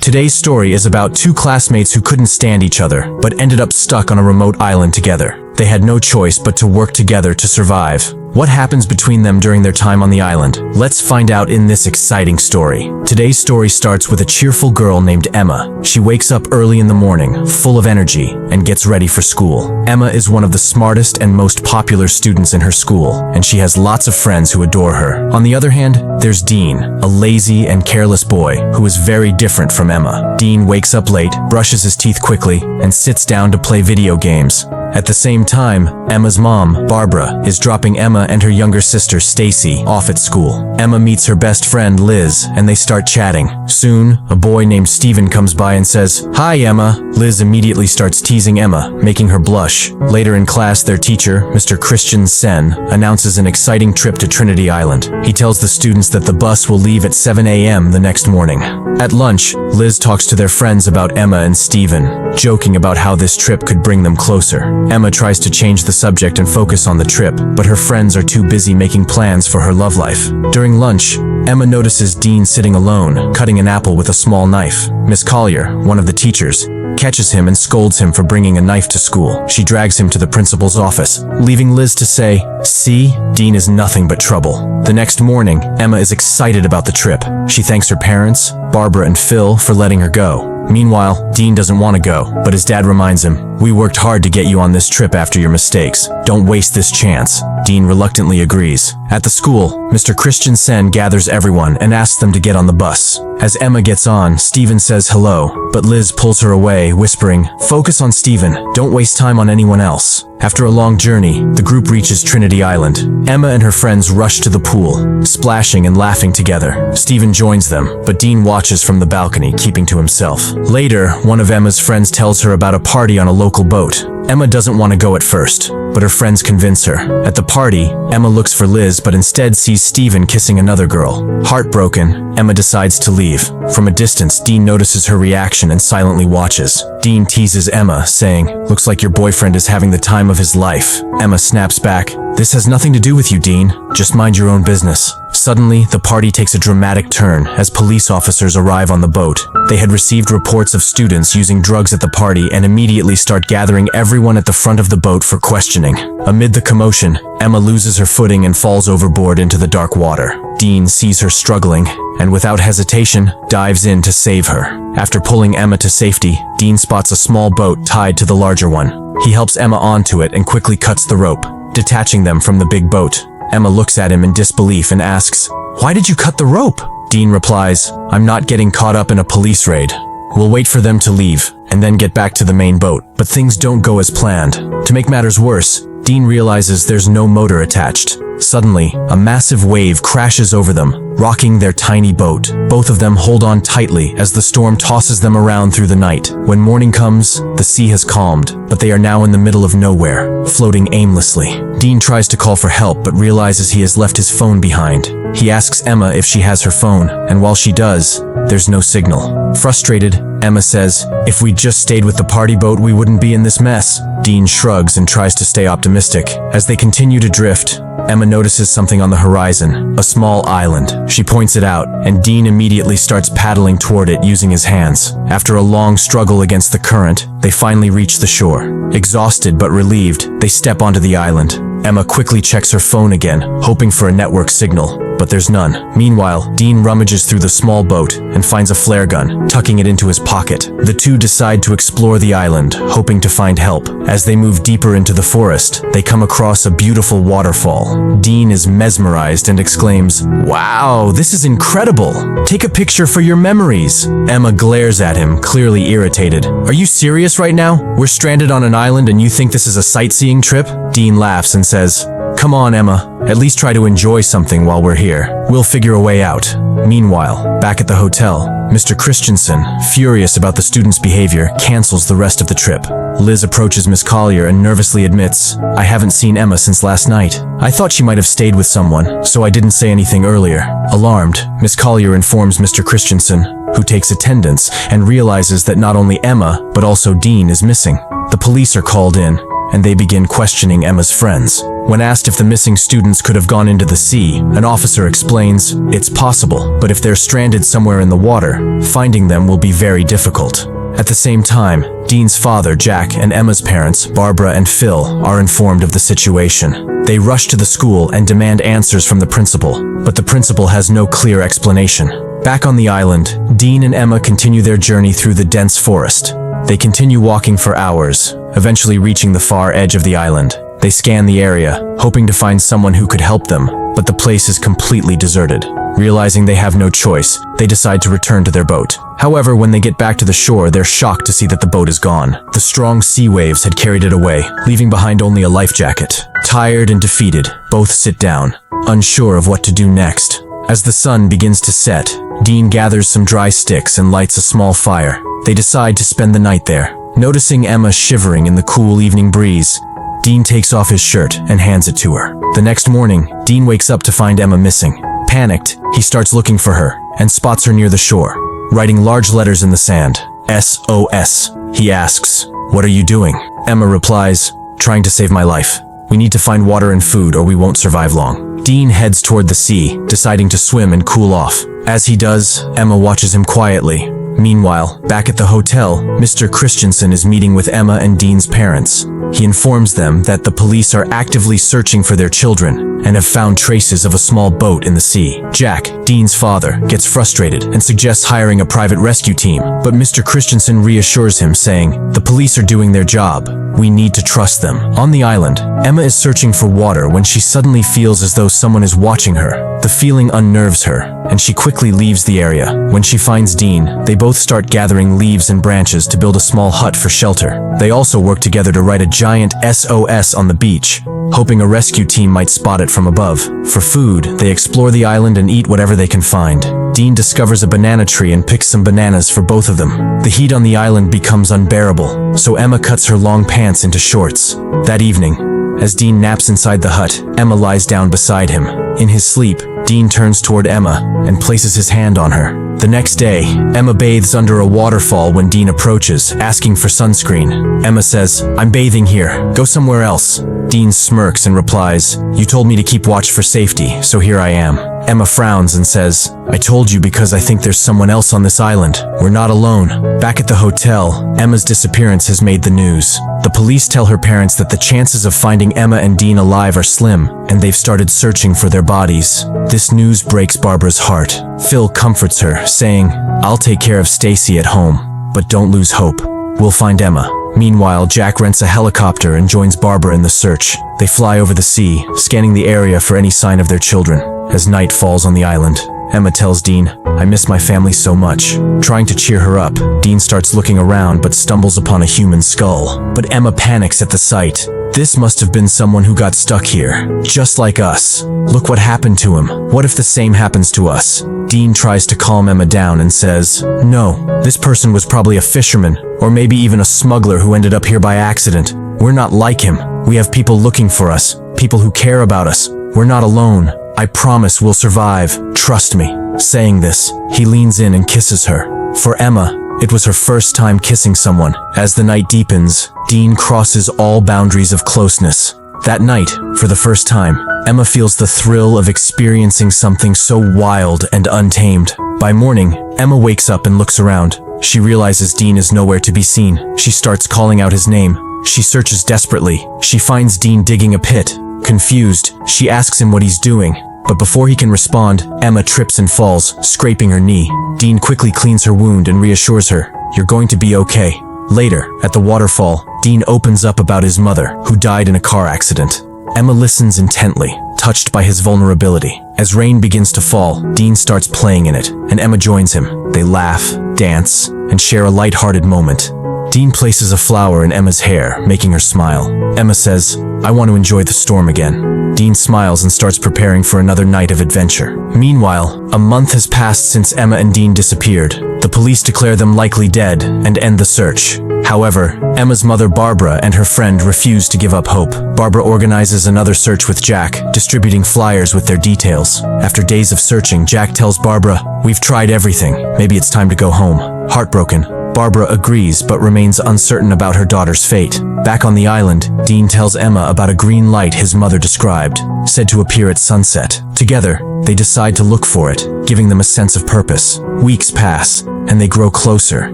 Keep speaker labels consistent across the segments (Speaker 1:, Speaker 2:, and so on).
Speaker 1: Today's story is about two classmates who couldn't stand each other, but ended up stuck on a remote island together. They had no choice but to work together to survive. What happens between them during their time on the island? Let's find out in this exciting story. Today's story starts with a cheerful girl named Emma. She wakes up early in the morning, full of energy, and gets ready for school. Emma is one of the smartest and most popular students in her school, and she has lots of friends who adore her. On the other hand, there's Dean, a lazy and careless boy who is very different from Emma. Dean wakes up late, brushes his teeth quickly, and sits down to play video games. At the same time, Emma's mom, Barbara, is dropping Emma and her younger sister, Stacy, off at school. Emma meets her best friend, Liz, and they start chatting. Soon, a boy named Steven comes by and says, "Hi, Emma." Liz immediately starts teasing Emma, making her blush. Later in class, their teacher, Mr. Christian Sen, announces an exciting trip to Trinity Island. He tells the students that the bus will leave at 7 a.m. the next morning. At lunch, Liz talks to their friends about Emma and Steven, joking about how this trip could bring them closer. Emma tries to change the subject and focus on the trip, but her friends are too busy making plans for her love life. During lunch, Emma notices Dean sitting alone, cutting an apple with a small knife. Miss Collier, one of the teachers, catches him and scolds him for bringing a knife to school. She drags him to the principal's office, leaving Liz to say, "See, Dean is nothing but trouble." The next morning, Emma is excited about the trip. She thanks her parents, Barbara and Phil, for letting her go. Meanwhile, Dean doesn't want to go, but his dad reminds him, "We worked hard to get you on this trip after your mistakes. Don't waste this chance." Dean reluctantly agrees. At the school, Mr. Christian Sen gathers everyone and asks them to get on the bus. As Emma gets on, Steven says hello, but Liz pulls her away, whispering, "Focus on Steven. Don't waste time on anyone else." After a long journey, the group reaches Trinity Island. Emma and her friends rush to the pool, splashing and laughing together. Steven joins them, but Dean watches from the balcony, keeping to himself. Later, one of Emma's friends tells her about a party on a local boat. Emma doesn't want to go at first, but her friends convince her. At the party, Emma looks for Liz but instead sees Steven kissing another girl. Heartbroken, Emma decides to leave. From a distance, Dean notices her reaction and silently watches. Dean teases Emma, saying, "Looks like your boyfriend is having the time of his life." Emma snaps back, "This has nothing to do with you, Dean. Just mind your own business." Suddenly, the party takes a dramatic turn as police officers arrive on the boat. They had received reports of students using drugs at the party and immediately start gathering everyone at the front of the boat for questioning. Amid the commotion, Emma loses her footing and falls overboard into the dark water. Dean sees her struggling and without hesitation dives in to save her. After pulling Emma to safety, Dean spots a small boat tied to the larger one. He helps Emma onto it and quickly cuts the rope, detaching them from the big boat. Emma looks at him in disbelief and asks, "Why did you cut the rope?" Dean replies, "I'm not getting caught up in a police raid. We'll wait for them to leave and then get back to the main boat." But things don't go as planned. To make matters worse, Dean realizes there's no motor attached. Suddenly, a massive wave crashes over them, rocking their tiny boat. Both of them hold on tightly as the storm tosses them around through the night. When morning comes, the sea has calmed, but they are now in the middle of nowhere, floating aimlessly. Dean tries to call for help but realizes he has left his phone behind. He asks Emma if she has her phone, and while she does, there's no signal. Frustrated, Emma says, "If we'd just stayed with the party boat, we wouldn't be in this mess." Dean shrugs and tries to stay optimistic. As they continue to drift, Emma notices something on the horizon, a small island. She points it out, and Dean immediately starts paddling toward it using his hands. After a long struggle against the current, they finally reach the shore. Exhausted but relieved, they step onto the island. Emma quickly checks her phone again, hoping for a network signal, but there's none. Meanwhile, Dean rummages through the small boat and finds a flare gun, tucking it into his pocket. The two decide to explore the island, hoping to find help. As they move deeper into the forest, they come across a beautiful waterfall. Dean is mesmerized and exclaims, "Wow, this is incredible! Take a picture for your memories." Emma glares at him, clearly irritated. "Are you serious right now? We're stranded on an island and you think this is a sightseeing trip?" Dean laughs and says, "Come on, Emma. At least try to enjoy something while we're here. We'll figure a way out." Meanwhile, back at the hotel, Mr. Christensen, furious about the students' behavior, cancels the rest of the trip. Liz approaches Miss Collier and nervously admits, "I haven't seen Emma since last night. I thought she might have stayed with someone, so I didn't say anything earlier." Alarmed, Miss Collier informs Mr. Christensen, who takes attendance and realizes that not only Emma, but also Dean is missing. The police are called in. and they begin questioning Emma's friends. When asked if the missing students could have gone into the sea, an officer explains, "It's possible, but if they're stranded somewhere in the water, finding them will be very difficult." At the same time, Dean's father, Jack, and Emma's parents, Barbara and Phil, are informed of the situation. They rush to the school and demand answers from the principal, but the principal has no clear explanation. Back on the island, Dean and Emma continue their journey through the dense forest. They continue walking for hours, eventually reaching the far edge of the island. They scan the area, hoping to find someone who could help them, but the place is completely deserted. Realizing they have no choice, they decide to return to their boat. However, when they get back to the shore, they're shocked to see that the boat is gone. The strong sea waves had carried it away, leaving behind only a life jacket. Tired and defeated, both sit down, unsure of what to do next. As the sun begins to set, Dean gathers some dry sticks and lights a small fire. They decide to spend the night there. Noticing Emma shivering in the cool evening breeze, Dean takes off his shirt and hands it to her. The next morning, Dean wakes up to find Emma missing. Panicked, he starts looking for her and spots her near the shore, writing large letters in the sand. SOS. He asks, "What are you doing?" Emma replies, "Trying to save my life. We need to find water and food or we won't survive long." Dean heads toward the sea, deciding to swim and cool off. As he does, Emma watches him quietly. Meanwhile, back at the hotel, Mr. Christensen is meeting with Emma and Dean's parents. He informs them that the police are actively searching for their children and have found traces of a small boat in the sea. Jack, Dean's father, gets frustrated and suggests hiring a private rescue team, but Mr. Christensen reassures him, saying, "The police are doing their job. We need to trust them." On the island, Emma is searching for water when she suddenly feels as though someone is watching her. The feeling unnerves her, and she quickly leaves the area. When she finds Dean, they both start gathering leaves and branches to build a small hut for shelter. They also work together to write a giant SOS on the beach, hoping a rescue team might spot it from above. For food, they explore the island and eat whatever they can find. Dean discovers a banana tree and picks some bananas for both of them. The heat on the island becomes unbearable, so Emma cuts her long pants into shorts. That evening, as Dean naps inside the hut, Emma lies down beside him. In his sleep, Dean turns toward Emma and places his hand on her. The next day, Emma bathes under a waterfall when Dean approaches, asking for sunscreen. Emma says, "I'm bathing here. Go somewhere else." Dean smirks and replies, "You told me to keep watch for safety, so here I am." Emma frowns and says, "I told you because I think there's someone else on this island. We're not alone." Back at the hotel, Emma's disappearance has made the news. The police tell her parents that the chances of finding Emma and Dean alive are slim, and they've started searching for their bodies. This news breaks Barbara's heart. Phil comforts her, saying, "I'll take care of Stacy at home, but don't lose hope. We'll find Emma." Meanwhile, Jack rents a helicopter and joins Barbara in the search. They fly over the sea, scanning the area for any sign of their children. As night falls on the island, Emma tells Dean, "I miss my family so much." Trying to cheer her up, Dean starts looking around but stumbles upon a human skull. But Emma panics at the sight. This must have been someone who got stuck here, just like us. Look what happened to him. What if the same happens to us? Dean tries to calm Emma down and says, "No, this person was probably a fisherman, or maybe even a smuggler who ended up here by accident. We're not like him. We have people looking for us, people who care about us. We're not alone. I promise we'll survive. Trust me." Saying this, he leans in and kisses her. For Emma, it was her first time kissing someone. As the night deepens, Dean crosses all boundaries of closeness. That night, for the first time, Emma feels the thrill of experiencing something so wild and untamed. By morning, Emma wakes up and looks around. She realizes Dean is nowhere to be seen. She starts calling out his name. She searches desperately. She finds Dean digging a pit. Confused, she asks him what he's doing. But before he can respond, Emma trips and falls, scraping her knee. Dean quickly cleans her wound and reassures her, "You're going to be okay." Later, at the waterfall, Dean opens up about his mother, who died in a car accident. Emma listens intently, touched by his vulnerability. As rain begins to fall, Dean starts playing in it, and Emma joins him. They laugh, dance, and share a light-hearted moment. Dean places a flower in Emma's hair, making her smile. Emma says, "I want to enjoy the storm again." Dean smiles and starts preparing for another night of adventure. Meanwhile, a month has passed since Emma and Dean disappeared. The police declare them likely dead and end the search. However, Emma's mother Barbara and her friend refuse to give up hope. Barbara organizes another search with Jack, distributing flyers with their details. After days of searching, Jack tells Barbara, "We've tried everything. Maybe it's time to go home." Heartbroken, Barbara agrees but remains uncertain about her daughter's fate. Back on the island, Dean tells Emma about a green light his mother described, said to appear at sunset. Together, they decide to look for it, giving them a sense of purpose. Weeks pass, and they grow closer,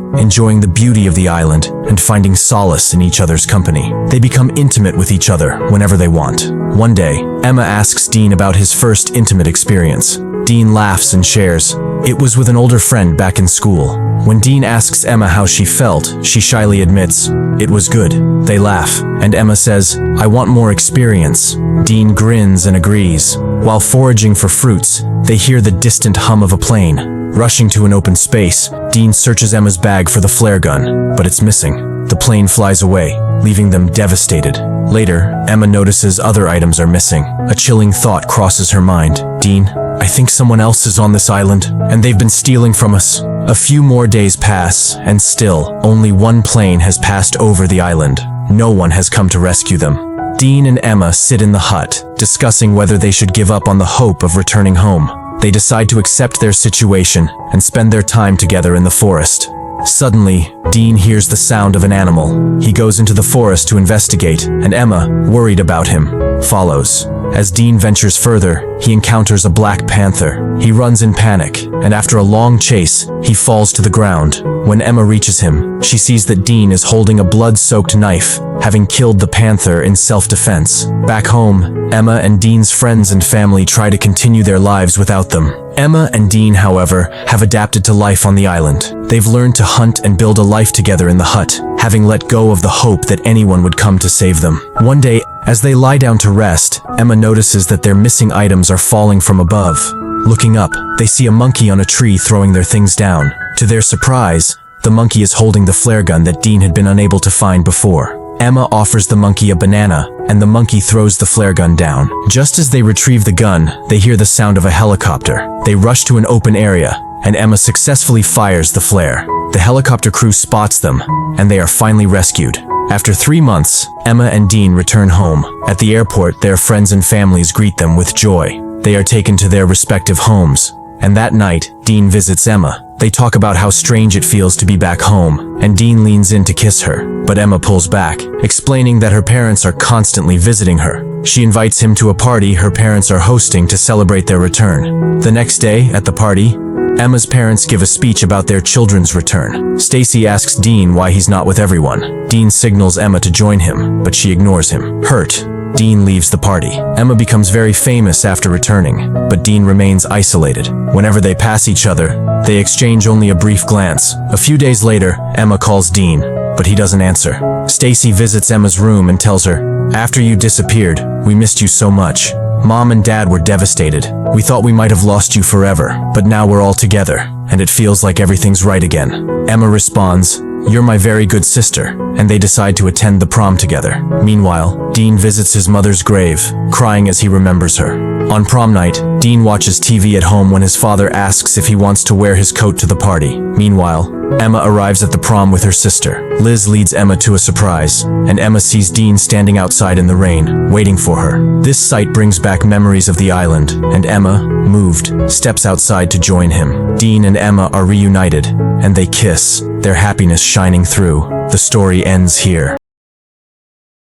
Speaker 1: enjoying the beauty of the island and finding solace in each other's company. They become intimate with each other whenever they want. One day, Emma asks Dean about his first intimate experience. Dean laughs and shares, "It was with an older friend back in school." When Dean asks Emma how she felt, she shyly admits, "It was good." They laugh, and Emma says, "I want more experience." Dean grins and agrees. While foraging for fruits, they hear the distant hum of a plane. Rushing to an open space, Dean searches Emma's bag for the flare gun, but it's missing. The plane flies away, leaving them devastated. Later, Emma notices other items are missing. A chilling thought crosses her mind. "Dean, I think someone else is on this island, and they've been stealing from us." A few more days pass, and still, only one plane has passed over the island. No one has come to rescue them. Dean and Emma sit in the hut, discussing whether they should give up on the hope of returning home. They decide to accept their situation and spend their time together in the forest. Suddenly, Dean hears the sound of an animal. He goes into the forest to investigate, and Emma, worried about him, follows. As Dean ventures further, he encounters a black panther. He runs in panic, and after a long chase, he falls to the ground. When Emma reaches him, she sees that Dean is holding a blood-soaked knife, having killed the panther in self-defense. Back home, Emma and Dean's friends and family try to continue their lives without them. Emma and Dean, however, have adapted to life on the island. They've learned to hunt and build a life together in the hut, having let go of the hope that anyone would come to save them. One day, as they lie down to rest, Emma notices that their missing items are falling from above. Looking up, they see a monkey on a tree throwing their things down. To their surprise, the monkey is holding the flare gun that Dean had been unable to find before. Emma offers the monkey a banana, and the monkey throws the flare gun down. Just as they retrieve the gun, they hear the sound of a helicopter. They rush to an open area, and Emma successfully fires the flare. The helicopter crew spots them, and they are finally rescued. After 3 months, Emma and Dean return home. At the airport, their friends and families greet them with joy. They are taken to their respective homes, and that night, Dean visits Emma. They talk about how strange it feels to be back home, and Dean leans in to kiss her, but Emma pulls back, explaining that her parents are constantly visiting her. She invites him to a party her parents are hosting to celebrate their return. The next day, at the party, Emma's parents give a speech about their children's return. Stacy asks Dean why he's not with everyone. Dean signals Emma to join him, but she ignores him. Hurt, Dean leaves the party. Emma becomes very famous after returning, but Dean remains isolated. Whenever they pass each other, they exchange only a brief glance. A few days later, Emma calls Dean, but he doesn't answer. Stacy visits Emma's room and tells her, "After you disappeared, we missed you so much. Mom and Dad were devastated. We thought we might have lost you forever, but now we're all together, and it feels like everything's right again." Emma responds, "You're my very good sister," and they decide to attend the prom together. Meanwhile, Dean visits his mother's grave, crying as he remembers her. On prom night, Dean watches TV at home when his father asks if he wants to wear his coat to the party. Meanwhile, Emma arrives at the prom with her sister. Liz leads Emma to a surprise, and Emma sees Dean standing outside in the rain, waiting for her. This sight brings back memories of the island, and Emma, moved, steps outside to join him. Dean and Emma are reunited, and they kiss, their happiness shining through. The story ends here.